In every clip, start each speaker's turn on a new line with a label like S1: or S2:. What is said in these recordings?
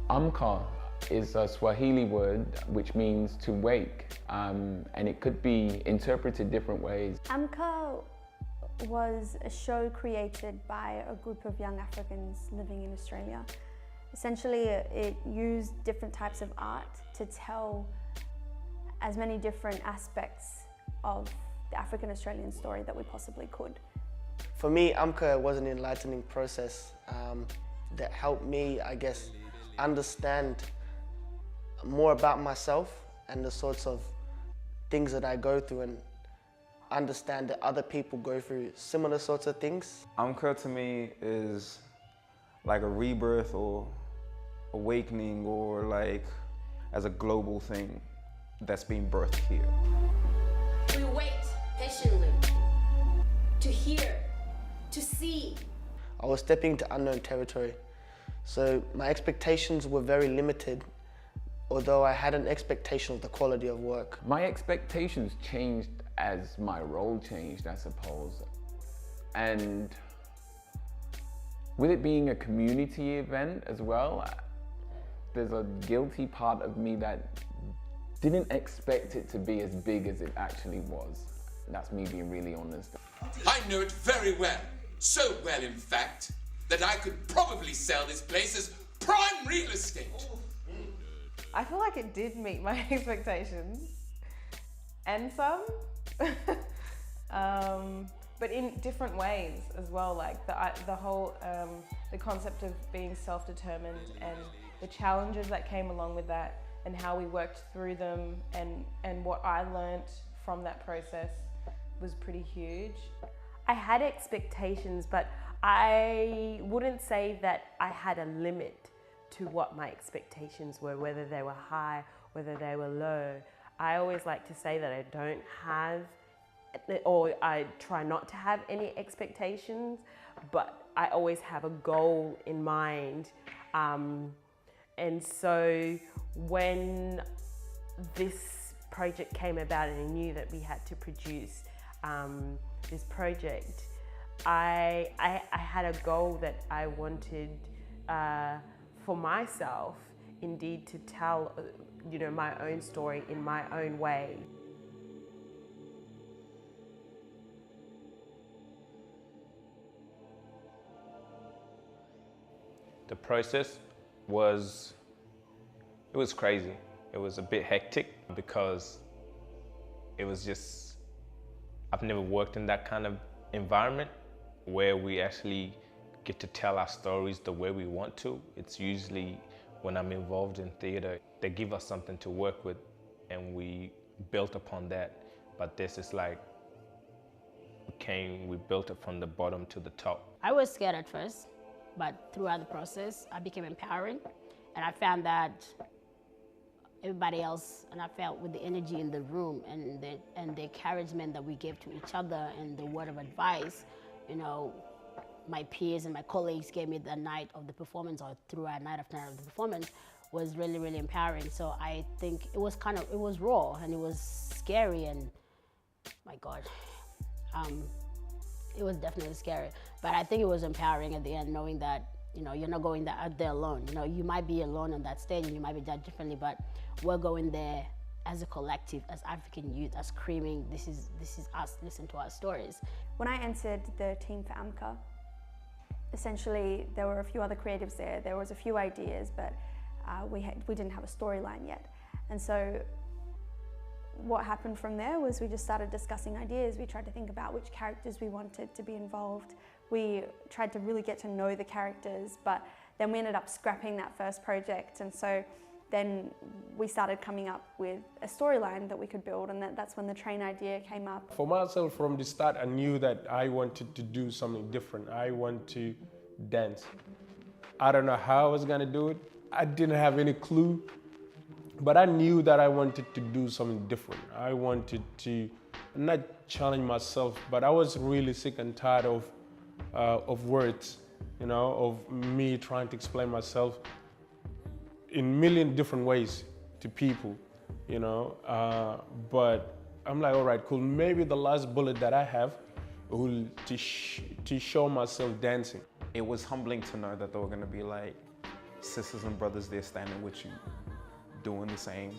S1: AMKA is a Swahili word which means to wake, and it could be interpreted different ways.
S2: AMKA was a show created by a group of young Africans living in Australia. Essentially, it used different types of art to tell as many different aspects of the African-Australian story that we possibly could.
S3: For me, AMKA was an enlightening process that helped me, I guess, understand more about myself and the sorts of things that I go through, and understand that other people go through similar sorts of things.
S4: AMKA to me is like a rebirth or awakening, or like as a global thing that's being birthed here.
S5: We wait patiently to hear, to see.
S3: I was stepping into unknown territory, so my expectations were very limited, although I had an expectation of the quality of work.
S1: My expectations changed as my role changed, I suppose. And with it being a community event as well, there's a guilty part of me that didn't expect it to be as big as it actually was. That's me being really honest.
S6: I know it very well. So well, in fact, that I could probably sell this place as prime real estate.
S7: I feel like it did meet my expectations, and some, but in different ways as well. Like the whole, the concept of being self-determined and the challenges that came along with that, and how we worked through them, and what I learned from that process was pretty huge.
S8: I had expectations, but I wouldn't say that I had a limit to what my expectations were, whether they were high, whether they were low. I always like to say that I don't have, or I try not to have any expectations, but I always have a goal in mind. And so when this project came about and I knew that we had to produce this project, I had a goal that I wanted for myself, indeed, to tell, my own story in my own way.
S4: The process was crazy. It was a bit hectic because it was just, I've never worked in that kind of environment where we actually get to tell our stories the way we want to. It's usually when I'm involved in theater, they give us something to work with and we built upon that. But this is like, we built it from the bottom to the top.
S5: I was scared at first, but throughout the process, I became empowering, and I found that everybody else, and I felt with the energy in the room and the encouragement that we gave to each other and the word of advice, my peers and my colleagues gave me the night of the performance, or throughout night after night of the performance, was really, really empowering. So I think it was raw and it was scary, and my God, it was definitely scary. But I think it was empowering at the end, knowing that, you're not going out there alone. You might be alone on that stage and you might be judged differently, but we're going there as a collective, as African youth, as screaming, this is us, listen to our stories.
S2: When I entered the team for AMKA, essentially there were a few other creatives there. There was a few ideas, but we didn't have a storyline yet. And so what happened from there was we just started discussing ideas. We tried to think about which characters we wanted to be involved. We tried to really get to know the characters, but then we ended up scrapping that first project. And so then we started coming up with a storyline that we could build, and that's when the train idea came up.
S9: For myself, from the start, I knew that I wanted to do something different. I want to dance. I don't know how I was gonna do it. I didn't have any clue, but I knew that I wanted to do something different. I wanted to not challenge myself, but I was really sick and tired of words, of me trying to explain myself in a million different ways to people, but I'm like, all right, cool. Maybe the last bullet that I have will to show myself dancing.
S4: It was humbling to know that there were going to be like sisters and brothers there standing with you, doing the same,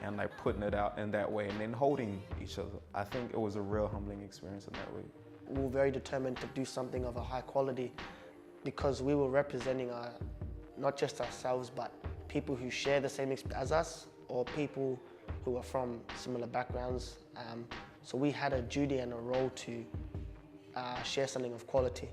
S4: and like putting it out in that way, and then holding each other. I think it was a real humbling experience in that way.
S3: We were very determined to do something of a high quality because we were representing not just ourselves, but people who share the same experience as us, or people who are from similar backgrounds. So we had a duty and a role to share something of quality.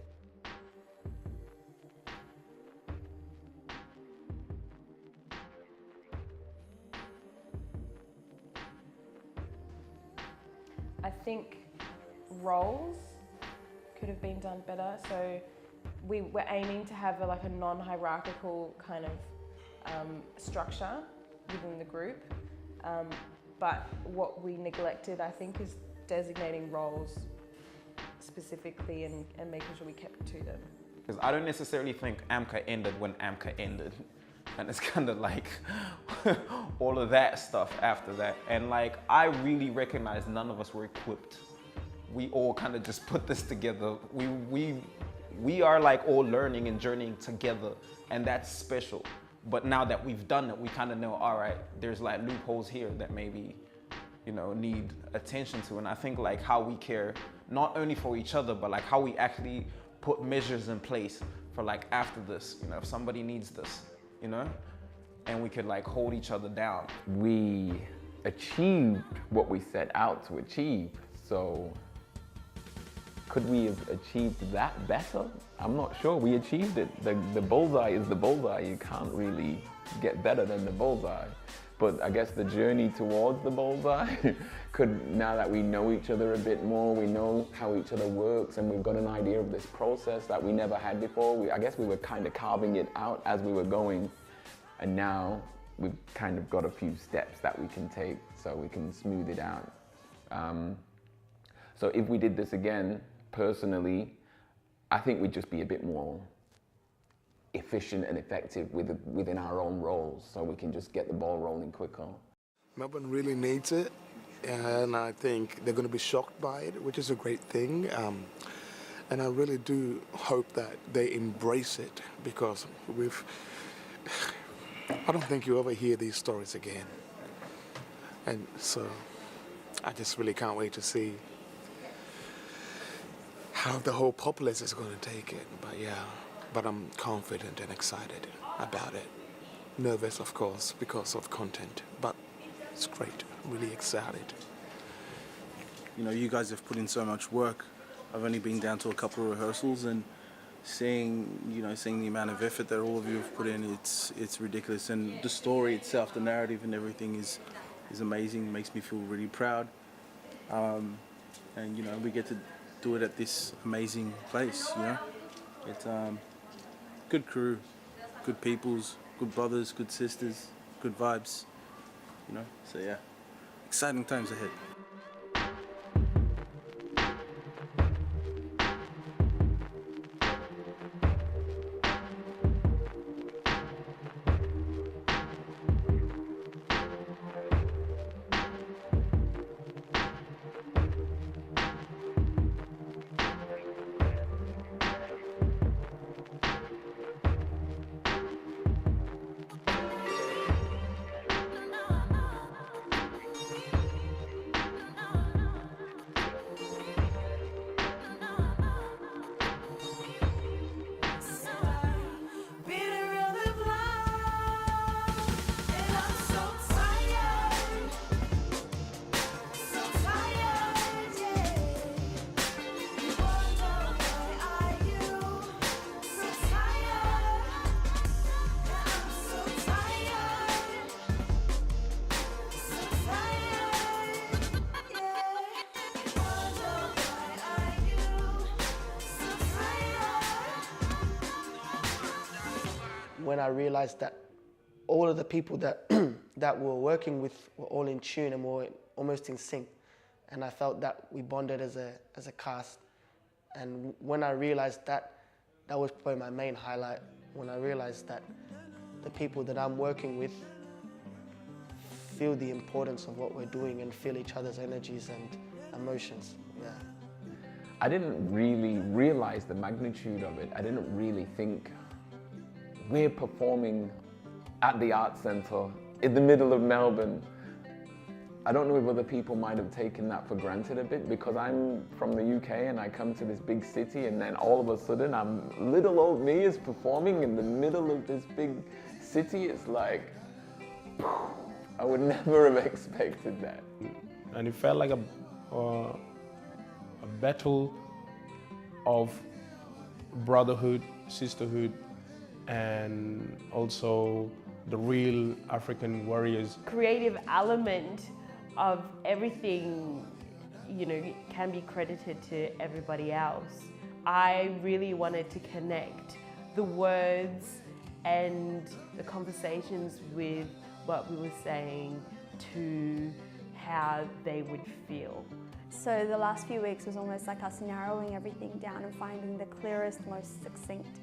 S7: I think roles could have been done better. So we were aiming to have a non-hierarchical kind of structure within the group. But what we neglected, I think, is designating roles specifically and making sure we kept to them.
S4: Because I don't necessarily think AMKA ended when AMKA ended. And it's kind of like all of that stuff after that. And like, I really recognize none of us were equipped. We all kind of just put this together. We are like all learning and journeying together, and that's special. But now that we've done it, we kind of know, all right, there's like loopholes here that maybe, need attention to. And I think like how we care, not only for each other, but like how we actually put measures in place for like after this, if somebody needs this, and we could like hold each other down.
S1: We achieved what we set out to achieve, so could we have achieved that better? I'm not sure. We achieved it. The bullseye is the bullseye. You can't really get better than the bullseye. But I guess the journey towards the bullseye now that we know each other a bit more, we know how each other works, and we've got an idea of this process that we never had before. I guess we were kind of carving it out as we were going, and now we've kind of got a few steps that we can take so we can smooth it out. So if we did this again, personally, I think we'd just be a bit more efficient and effective within our own roles, so we can just get the ball rolling quicker.
S10: Melbourne really needs it, and I think they're going to be shocked by it, which is a great thing. And I really do hope that they embrace it, because I don't think you ever hear these stories again. And so I just really can't wait to see how the whole populace is going to take it. But I'm confident and excited about it. Nervous, of course, because of content, but it's great. Really excited.
S11: You guys have put in so much work. I've only been down to a couple of rehearsals, and seeing the amount of effort that all of you have put in, it's ridiculous. And the story itself, the narrative and everything is amazing. It makes me feel really proud. And we get to do it at this amazing place. It's good crew, good peoples, good brothers, good sisters, good vibes. So yeah, exciting times ahead.
S3: When I realized that all of the people that that we were working with were all in tune and were almost in sync, and I felt that we bonded as a cast. And when I realized that, that was probably my main highlight. When I realized that the people that I'm working with feel the importance of what we're doing and feel each other's energies and emotions. Yeah.
S1: I didn't really realize the magnitude of it. I didn't really think we're performing at the Arts Centre in the middle of Melbourne. I don't know if other people might have taken that for granted a bit, because I'm from the UK and I come to this big city, and then all of a sudden little old me is performing in the middle of this big city. It's like, I would never have expected that.
S9: And it felt like a battle of brotherhood, sisterhood, and also the real African warriors.
S8: Creative element of everything, you know, can be credited to everybody else. I really wanted to connect the words and the conversations with what we were saying to how they would feel.
S2: So the last few weeks was almost like us narrowing everything down and finding the clearest, most succinct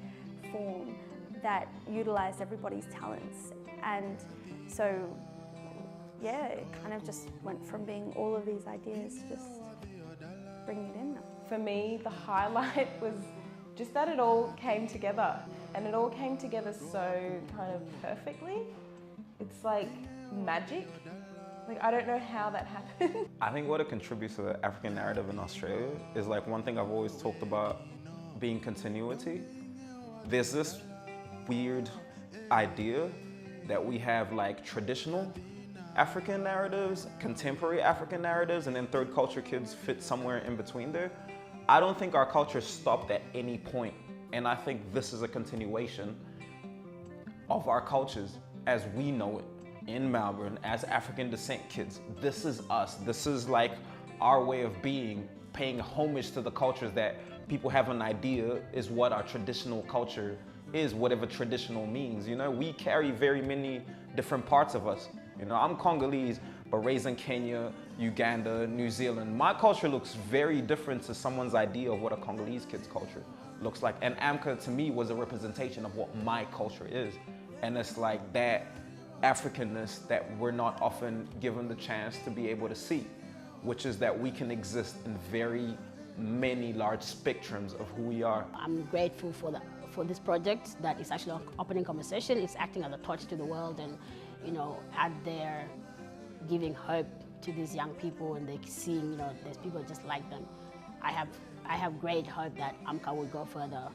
S2: form that utilised everybody's talents. And so, yeah, it kind of just went from being all of these ideas, just bringing it in.
S7: For me, the highlight was just that it all came together, and it all came together so kind of perfectly. It's like magic. Like, I don't know how that happened.
S4: I think what it contributes to the African narrative in Australia is like one thing I've always talked about being continuity. There's this weird idea that we have like traditional African narratives, contemporary African narratives, and then third culture kids fit somewhere in between there. I don't think our culture stopped at any point, and I think this is a continuation of our cultures as we know it in Melbourne as African descent kids. This is us. This is like our way of being, paying homage to the cultures that people have an idea is what our traditional culture is, whatever traditional means. You know, we carry very many different parts of us. You know, I'm Congolese, but raised in Kenya, Uganda, New Zealand. My culture looks very different to someone's idea of what a Congolese kid's culture looks like. And AMKA to me was a representation of what my culture is. And it's like that Africanness that we're not often given the chance to be able to see, which is that we can exist in very many large spectrums of who we are.
S5: I'm grateful for this project that is actually opening conversation. It's acting as a torch to the world, and you know, out there giving hope to these young people, and they seeing, you know, there's people just like them. I have great hope that AMKA will go further